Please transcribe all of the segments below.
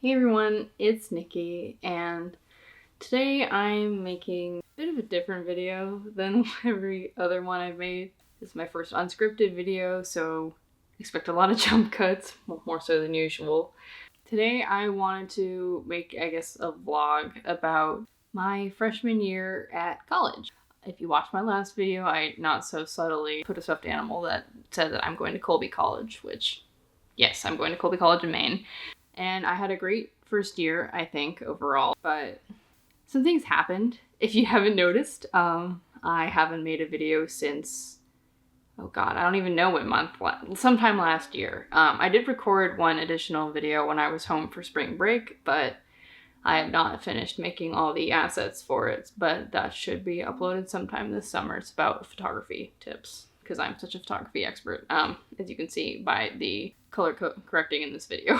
Hey everyone, it's Nikki, and today I'm making a bit of a different video than every other one I've made. This is my first unscripted video, so expect a lot of jump cuts, more so than usual. Today I wanted to make, a vlog about my freshman year at college. If you watched my last video, I not so subtly put a stuffed animal that said that I'm going to Colby College, which, yes, I'm going to Colby College in Maine. And I had a great first year, I think, overall, but some things happened. If you haven't noticed, I haven't made a video since, oh god, I don't even know what month, sometime last year. I did record one additional video when I was home for spring break, but I have not finished making all the assets for it, but that should be uploaded sometime this summer. It's about photography tips, because I'm such a photography expert, as you can see by the color correcting in this video.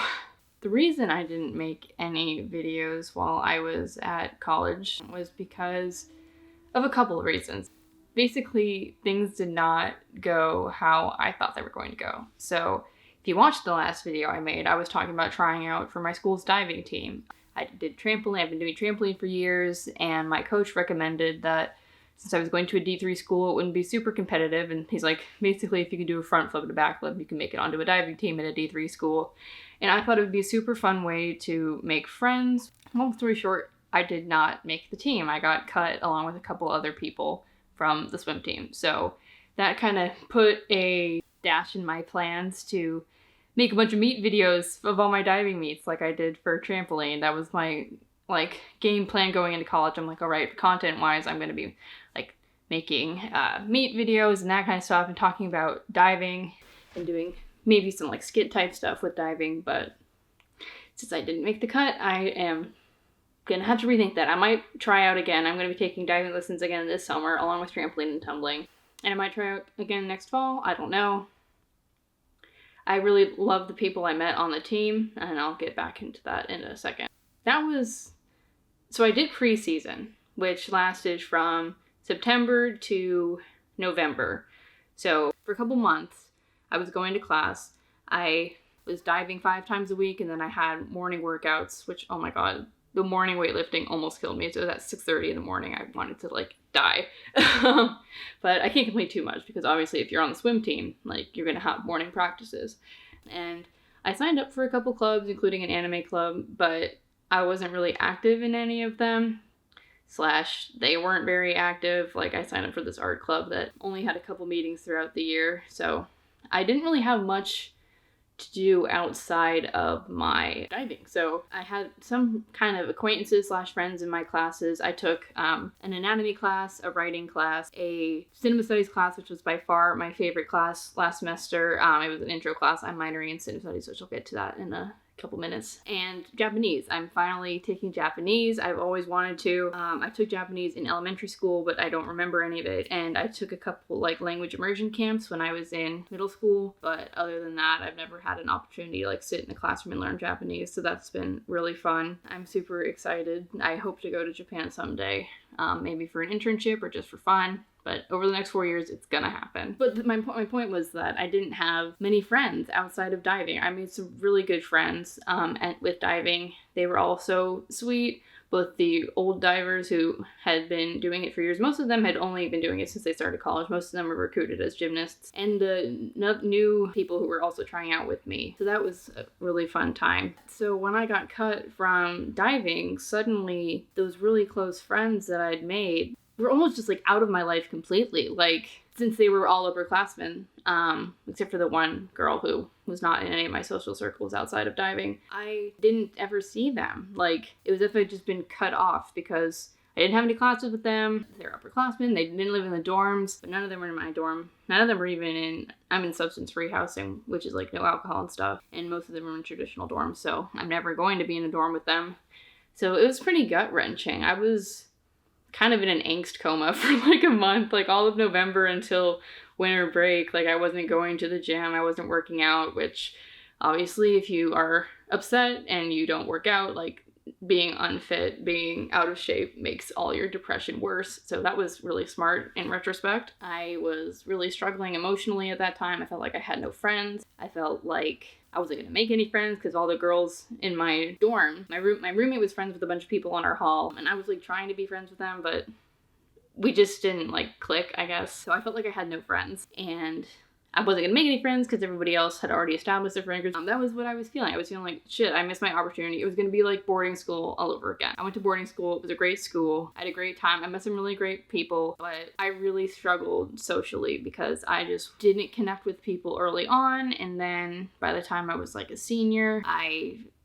The reason I didn't make any videos while I was at college was because of a couple of reasons. Basically, things did not go how I thought they were going to go. So if you watched the last video I made, I was talking about trying out for my school's diving team. I did trampoline. I've been doing trampoline for years, and my coach recommended that since I was going to a D3 school, it wouldn't be super competitive. And he's like, basically, if you can do a front flip and a back flip, you can make it onto a diving team at a D3 school. And I thought it would be a super fun way to make friends. Long story short, I did not make the team. I got cut along with a couple other people from the swim team. So that kind of put a dash in my plans to make a bunch of meet videos of all my diving meets like I did for trampoline. That was my game plan going into college. I'm like, all right, content-wise, I'm going to be making meet videos and that kind of stuff and talking about diving and doing maybe some skit type stuff with diving. But since I didn't make the cut, I am gonna have to rethink that. I might try out again. I'm gonna be taking diving lessons again this summer along with trampoline and tumbling, and I might try out again next fall. I don't know. I really love the people I met on the team, and I'll get back into that in a second. So I did preseason, which lasted from September to November. So for a couple months, I was going to class. I was diving 5 times a week, and then I had morning workouts, which, oh my god, the morning weightlifting almost killed me. So it was at 6:30 in the morning. I wanted to die. But I can't complain too much because obviously if you're on the swim team, you're going to have morning practices. And I signed up for a couple clubs, including an anime club, but I wasn't really active in any of them. They weren't very active. I signed up for this art club that only had a couple meetings throughout the year. So I didn't really have much to do outside of my diving. So I had some kind of acquaintances / friends in my classes. I took an anatomy class, a writing class, a cinema studies class, which was by far my favorite class last semester. It was an intro class. I'm minoring in cinema studies, which I'll get to that in a couple minutes. And Japanese. I'm finally taking Japanese. I've always wanted to. I took Japanese in elementary school, but I don't remember any of it. And I took a couple language immersion camps when I was in middle school, but other than that, I've never had an opportunity to sit in a classroom and learn Japanese. So that's been really fun. I'm super excited. I hope to go to Japan someday, maybe for an internship or just for fun. But over the next 4 years, it's gonna happen. But my point was that I didn't have many friends outside of diving. I made some really good friends with diving. They were all so sweet. Both the old divers who had been doing it for years, most of them had only been doing it since they started college. Most of them were recruited as gymnasts. And the new people who were also trying out with me. So that was a really fun time. So when I got cut from diving, suddenly those really close friends that I'd made were almost just out of my life completely. Since they were all upperclassmen, except for the one girl who was not in any of my social circles outside of diving, I didn't ever see them. It was as if I'd just been cut off because I didn't have any classes with them. They're upperclassmen. They didn't live in the dorms, but none of them were in my dorm. None of them were even I'm in substance-free housing, which is no alcohol and stuff, and most of them were in traditional dorms, so I'm never going to be in a dorm with them. So it was pretty gut-wrenching. I was kind of in an angst coma for a month, all of November until winter break. I wasn't going to the gym, I wasn't working out, which obviously if you are upset and you don't work out, being unfit, being out of shape makes all your depression worse. So that was really smart in retrospect. I was really struggling emotionally at that time. I felt like I had no friends. I felt like I wasn't gonna make any friends because all the girls in my dorm, my roommate was friends with a bunch of people in our hall, and I was like trying to be friends with them, but we just didn't like click, I guess. So I felt like I had no friends, and I wasn't gonna make any friends because everybody else had already established their friend groups. That was what I was feeling. I was feeling like, shit, I missed my opportunity. It was gonna be like boarding school all over again. I went to boarding school. It was a great school. I had a great time. I met some really great people, but I really struggled socially because I just didn't connect with people early on. And then by the time I was like a senior,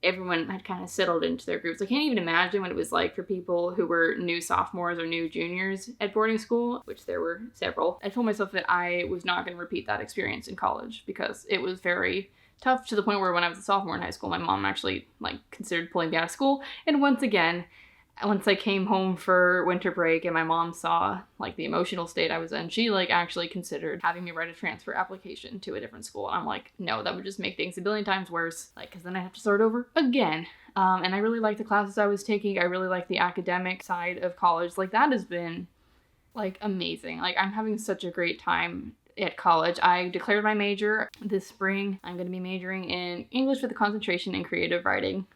everyone had kind of settled into their groups. I can't even imagine what it was like for people who were new sophomores or new juniors at boarding school, which there were several. I told myself that I was not going to repeat that experience in college because it was very tough, to the point where when I was a sophomore in high school, my mom actually like considered pulling me out of school. And once I came home for winter break and my mom saw like the emotional state I was in, she like actually considered having me write a transfer application to a different school. And I'm like, no, that would just make things a billion times worse. Like, cause then I have to start over again. And I really liked the classes I was taking. I really liked the academic side of college. Like that has been like amazing. Like I'm having such a great time at college. I declared my major this spring. I'm going to be majoring in English with a concentration in creative writing.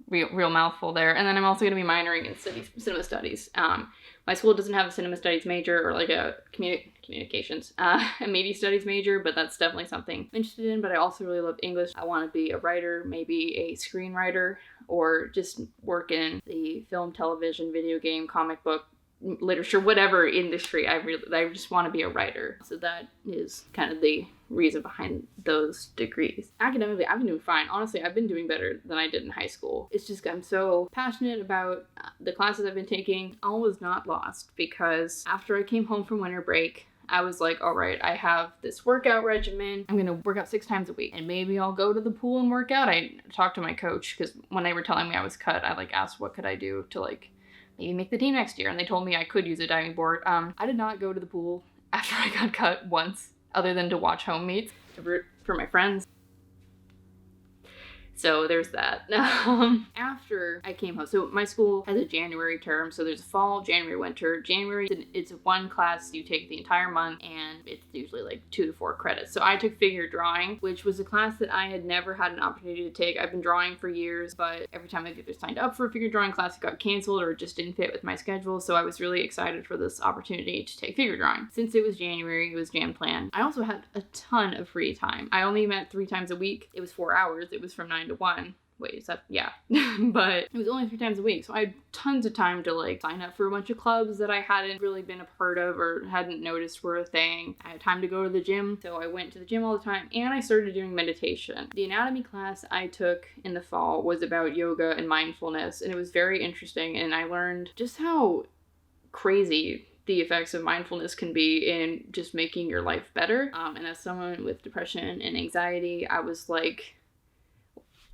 Real mouthful there. And then I'm also going to be minoring in cinema studies. My school doesn't have a cinema studies major or like a communications, a media studies major, but that's definitely something I'm interested in. But I also really love English. I want to be a writer, maybe a screenwriter, or just work in the film, television, video game, comic book, literature, whatever industry. I just want to be a writer. So that is kind of the reason behind those degrees. Academically, I've been doing fine. Honestly, I've been doing better than I did in high school. It's just I'm so passionate about the classes I've been taking. All was not lost because after I came home from winter break, I was like, all right, I have this workout regimen. I'm going to work out 6 times a week and maybe I'll go to the pool and work out. I talked to my coach because when they were telling me I was cut, I like asked what could I do to like maybe make the team next year. And they told me I could use a diving board. I did not go to the pool after I got cut once, other than to watch home meets, to root for my friends. So there's that. After I came home, so my school has a January term, so there's a fall, January, winter. January, it's one class you take the entire month, and it's usually like 2 to 4 credits. So I took figure drawing, which was a class that I had never had an opportunity to take. I've been drawing for years, but every time I've either signed up for a figure drawing class, it got canceled or it just didn't fit with my schedule. So I was really excited for this opportunity to take figure drawing. Since it was January, it was jam planned. I also had a ton of free time. I only met 3 times a week. It was 4 hours. It was from 9 to 1. Wait, is that, yeah. But it was only 3 times a week, so I had tons of time to like sign up for a bunch of clubs that I hadn't really been a part of or hadn't noticed were a thing. I had time to go to the gym, so I went to the gym all the time, and I started doing meditation. The anatomy class I took in the fall was about yoga and mindfulness, and it was very interesting, and I learned just how crazy the effects of mindfulness can be in just making your life better. And as someone with depression and anxiety, I was like,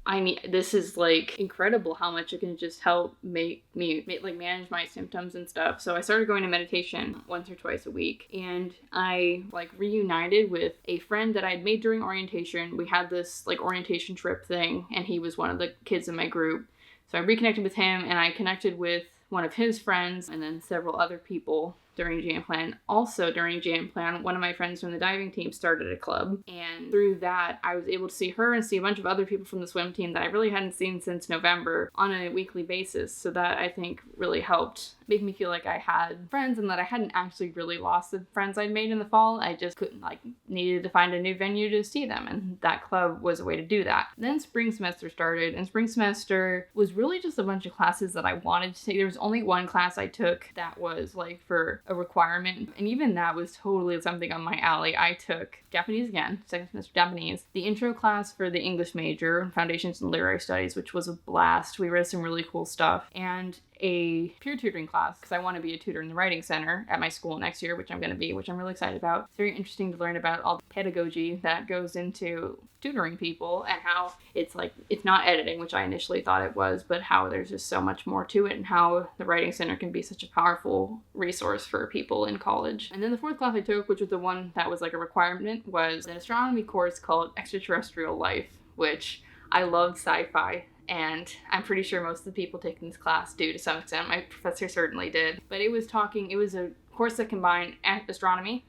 I mean, this is like incredible how much it can just help make me like manage my symptoms and stuff. So I started going to meditation once or twice a week, and I like reunited with a friend that I had made during orientation. We had this like orientation trip thing, and he was one of the kids in my group. So I reconnected with him, and I connected with one of his friends and then several other people during Jam Plan. Also during Jam Plan, one of my friends from the diving team started a club, and through that I was able to see her and see a bunch of other people from the swim team that I really hadn't seen since November on a weekly basis. So that I think really helped make me feel like I had friends and that I hadn't actually really lost the friends I'd made in the fall. I just couldn't needed to find a new venue to see them, and that club was a way to do that. Then spring semester started, and spring semester was really just a bunch of classes that I wanted to take. There was only one class I took that was like for a requirement, and even that was totally something on my alley. I took Japanese again, second semester Japanese, the intro class for the English major, Foundations in Literary Studies, which was a blast. We read some really cool stuff, and a peer tutoring class because I want to be a tutor in the writing center at my school next year, which I'm really excited about. It's very interesting to learn about all the pedagogy that goes into tutoring people and how it's not editing, which I initially thought it was, but how there's just so much more to it and how the writing center can be such a powerful resource for people in college. And then the fourth class I took, which was the one that was like a requirement, was an astronomy course called Extraterrestrial Life, which I loved sci-fi. And I'm pretty sure most of the people taking this class do to some extent. My professor certainly did. But it was a course that combined astronomy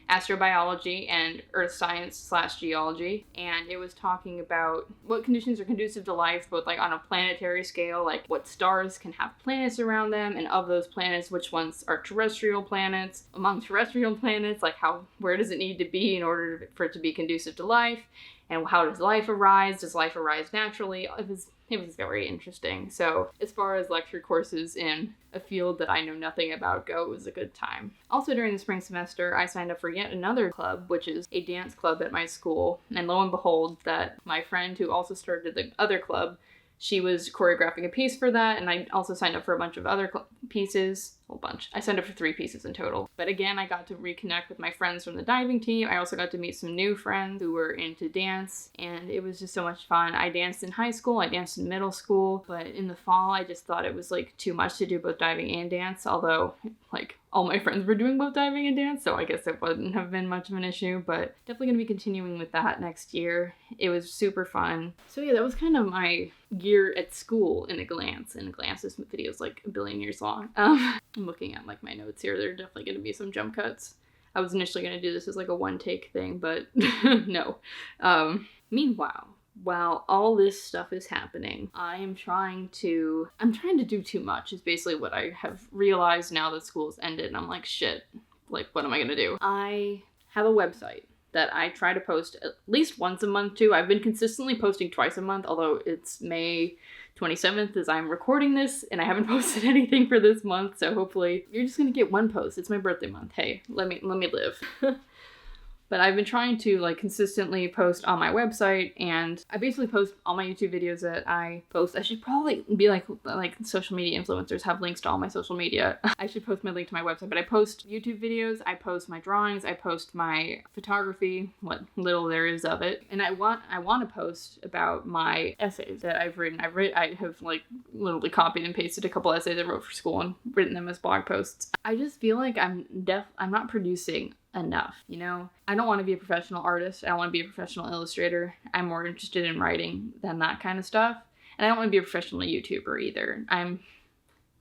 astrobiology and earth science / geology. And it was talking about what conditions are conducive to life, both like on a planetary scale, like what stars can have planets around them, and of those planets, which ones are terrestrial planets. Among terrestrial planets, like where does it need to be in order for it to be conducive to life? And how does life arise? Does life arise naturally? It was very interesting. So as far as lecture courses in a field that I know nothing about go, it was a good time. Also during the spring semester, I signed up for yet another club, which is a dance club at my school. And lo and behold, that my friend who also started the other club, she was choreographing a piece for that, and I also signed up for a bunch of other pieces. A whole bunch. I signed up for 3 pieces in total. But again, I got to reconnect with my friends from the diving team. I also got to meet some new friends who were into dance, and it was just so much fun. I danced in high school, I danced in middle school, but in the fall, I just thought it was like too much to do both diving and dance, although like all my friends were doing both diving and dance, so I guess it wouldn't have been much of an issue, but definitely gonna be continuing with that next year. It was super fun. So yeah, that was kind of my year at school in a glance. This video is like a billion years long. I'm looking at like my notes here. There are definitely going to be some jump cuts. I was initially going to do this as like a one take thing, but no. Meanwhile, while all this stuff is happening, I'm trying to do too much is basically what I have realized now that school's ended, and I'm like, shit, like what am I going to do? I have a website that I try to post at least once a month to. I've been consistently posting twice a month, although it's May 27th as I'm recording this, and I haven't posted anything for this month, so hopefully you're just gonna get one post. It's my birthday month. Hey, let me live. But I've been trying to like consistently post on my website, and I basically post all my YouTube videos that I post. I should probably be like social media influencers, have links to all my social media. I should post my link to my website, but I post YouTube videos, I post my drawings, I post my photography, what little there is of it. And I want to post about my essays that I've written. I have like literally copied and pasted a couple essays I wrote for school and written them as blog posts. I just feel like I'm not producing enough, you know? I don't want to be a professional artist. I don't want to be a professional illustrator. I'm more interested in writing than that kind of stuff. And I don't want to be a professional YouTuber either. I'm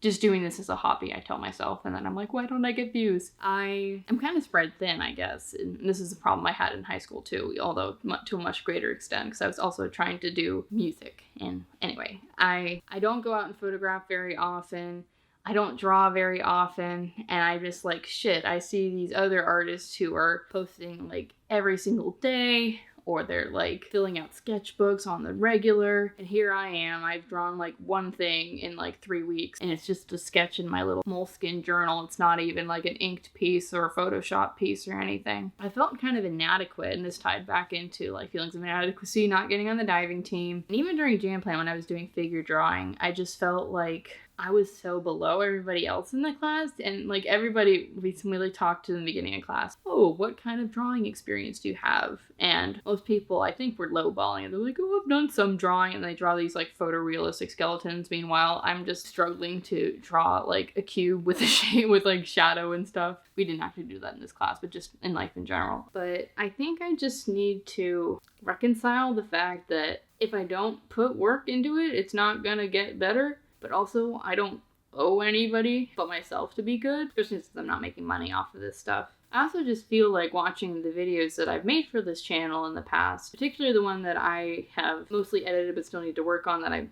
just doing this as a hobby, I tell myself, and then I'm like, why don't I get views? I'm kind of spread thin, I guess. And this is a problem I had in high school too, although to a much greater extent, because I was also trying to do music. And anyway, I don't go out and photograph very often. I don't draw very often, and I just like, shit, I see these other artists who are posting like every single day, or they're like filling out sketchbooks on the regular, and here I am, I've drawn like one thing in like 3 weeks, and it's just a sketch in my little moleskin journal. It's not even like an inked piece or a Photoshop piece or anything. I felt kind of inadequate, and this tied back into like feelings of inadequacy, not getting on the diving team. And even during jam plan when I was doing figure drawing, I just felt like I was so below everybody else in the class, and like everybody, we really talked to in the beginning of class, oh, what kind of drawing experience do you have? And most people, I think, were lowballing, and they're like, oh, I've done some drawing, and they draw these like photorealistic skeletons. Meanwhile, I'm just struggling to draw like a cube with a shape with like shadow and stuff. We didn't actually do that in this class, but just in life in general. But I think I just need to reconcile the fact that if I don't put work into it, it's not gonna get better. But also, I don't owe anybody but myself to be good, especially since I'm not making money off of this stuff. I also just feel like watching the videos that I've made for this channel in the past, particularly the one that I have mostly edited but still need to work on that I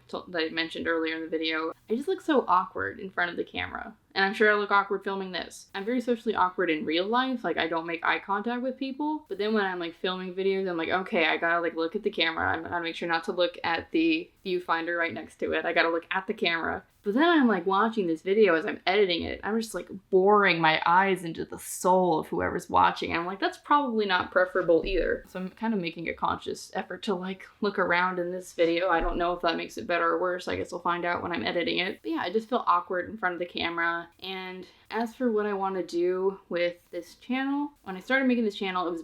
mentioned earlier in the video, I just look so awkward in front of the camera. And I'm sure I look awkward filming this. I'm very socially awkward in real life, like I don't make eye contact with people, but then when I'm like filming videos, I'm like, okay, I gotta like look at the camera, I gotta make sure not to look at the viewfinder right next to it, I gotta look at the camera. But then I'm like watching this video as I'm editing it, I'm just like boring my eyes into the soul of whoever's watching. And I'm like, that's probably not preferable either. So I'm kind of making a conscious effort to like look around in this video. I don't know if that makes it better or worse. I guess I'll find out when I'm editing it. But yeah, I just feel awkward in front of the camera. And as for what I want to do with this channel, when I started making this channel, it's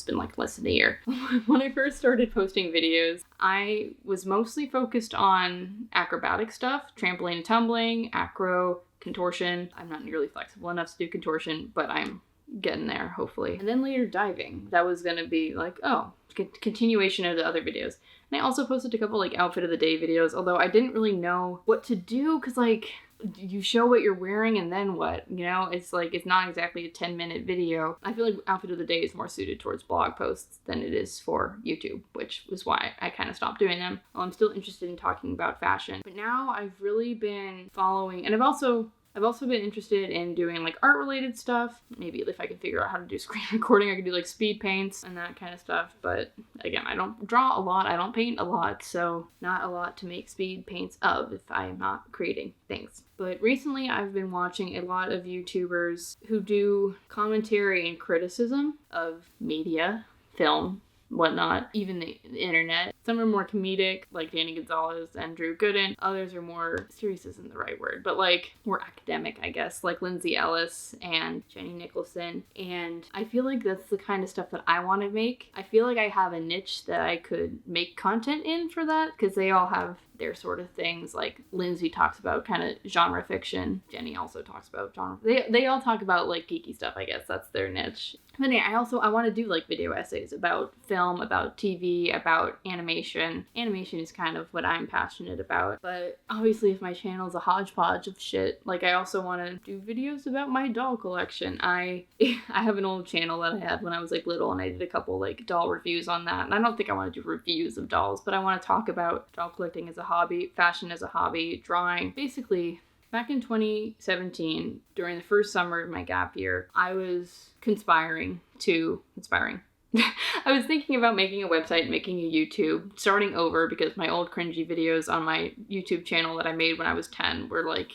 been like less than a year. When I first started posting videos, I was mostly focused on acrobatic stuff, trampoline and tumbling, acro, contortion. I'm not nearly flexible enough to do contortion, but I'm getting there, hopefully. And then later diving. That was gonna be like, oh, continuation of the other videos. And I also posted a couple like outfit of the day videos, although I didn't really know what to do, because like you show what you're wearing and then what, you know? It's like, it's not exactly a 10-minute video. I feel like outfit of the day is more suited towards blog posts than it is for YouTube, which was why I kind of stopped doing them. Well, I'm still interested in talking about fashion, but now I've really been following, and I've also been interested in doing like art related stuff. Maybe if I can figure out how to do screen recording, I could do like speed paints and that kind of stuff. But again, I don't draw a lot, I don't paint a lot, so not a lot to make speed paints of if I'm not creating things. But recently I've been watching a lot of YouTubers who do commentary and criticism of media, film, whatnot, even the internet. Some are more comedic, like Danny Gonzalez and Drew Gooden. Others are more, serious isn't the right word, but like more academic, I guess, like Lindsay Ellis and Jenny Nicholson. And I feel like that's the kind of stuff that I want to make. I feel like I have a niche that I could make content in for that, because they all have their sort of things. Like Lindsay talks about kind of genre fiction. Jenny also talks about genre. They all talk about like geeky stuff, I guess. That's their niche. But anyway, I want to do like video essays about film, about TV, about animation. Animation is kind of what I'm passionate about. But obviously if my channel's a hodgepodge of shit, like I also want to do videos about my doll collection. I have an old channel that I had when I was like little, and I did a couple like doll reviews on that. And I don't think I want to do reviews of dolls, but I want to talk about doll collecting as a hobby, fashion as a hobby, drawing. Basically, back in 2017, during the first summer of my gap year, I was conspiring. I was thinking about making a website, making a YouTube, starting over, because my old cringy videos on my YouTube channel that I made when I was 10 were like,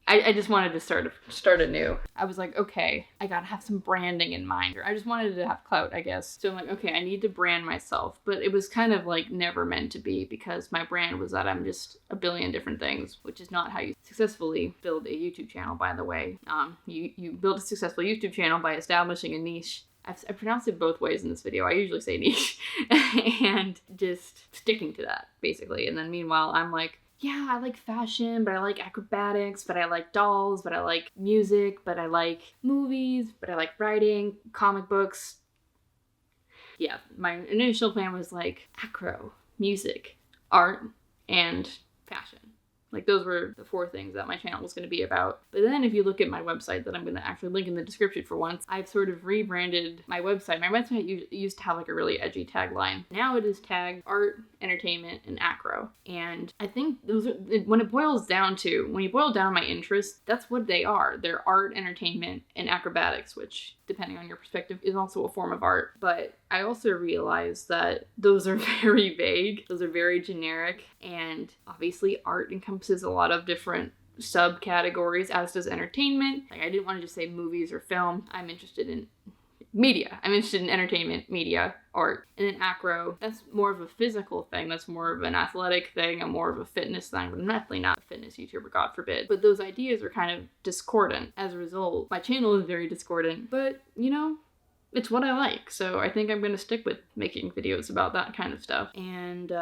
I just wanted to start anew. I was like, okay, I gotta have some branding in mind. I just wanted to have clout, I guess. So I'm like, okay, I need to brand myself. But it was kind of like never meant to be, because my brand was that I'm just a billion different things, which is not how you successfully build a YouTube channel, by the way. You build a successful YouTube channel by establishing a niche. I pronounced it both ways in this video. I usually say niche. And just sticking to that, basically. And then meanwhile, I'm like, yeah, I like fashion, but I like acrobatics, but I like dolls, but I like music, but I like movies, but I like writing, comic books. Yeah, my initial plan was like acro, music, art, and fashion. Like those were the 4 things that my channel was going to be about. But then if you look at my website that I'm going to actually link in the description for once, I've sort of rebranded my website. My website used to have like a really edgy tagline. Now it is tagged art, entertainment, and acro. And I think those are, when you boil down my interests, that's what they are. They're art, entertainment, and acrobatics, which, depending on your perspective, is also a form of art. But I also realized that those are very vague. Those are very generic. And obviously art encompasses a lot of different subcategories, as does entertainment. Like I didn't want to just say movies or film. I'm interested in media. I'm interested in entertainment, media, art. And then acro, that's more of a physical thing. That's more of an athletic thing, and more of a fitness thing. But I'm definitely not a fitness YouTuber, God forbid. But those ideas are kind of discordant. As a result, my channel is very discordant. But, you know, it's what I like. So I think I'm going to stick with making videos about that kind of stuff. And,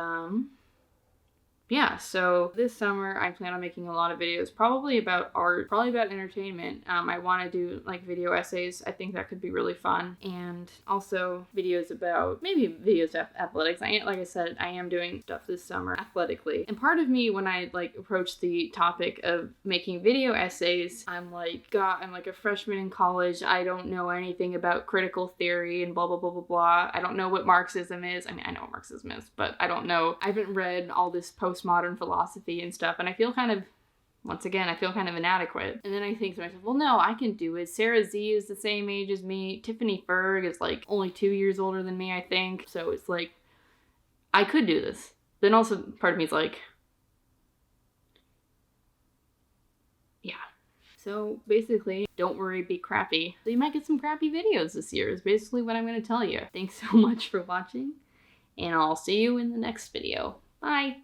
yeah, so this summer I plan on making a lot of videos, probably about art, probably about entertainment. I want to do like video essays. I think that could be really fun. And also videos about, maybe videos of athletics. Like I said, I am doing stuff this summer athletically. And part of me, when I like approach the topic of making video essays, I'm like, God, I'm like a freshman in college. I don't know anything about critical theory and blah, blah, blah, blah, blah. I don't know what Marxism is. I mean, I know what Marxism is, but I don't know. I haven't read all this postmodern philosophy and stuff, and I feel kind of, once again, I feel kind of inadequate. And then I think to myself, well, no, I can do it. Sarah Z is the same age as me. Tiffany Ferg is like only 2 years older than me, I think. So it's like, I could do this. Then also part of me is like, yeah. So basically, don't worry, be crappy. So you might get some crappy videos this year is basically what I'm going to tell you. Thanks so much for watching, and I'll see you in the next video. Bye!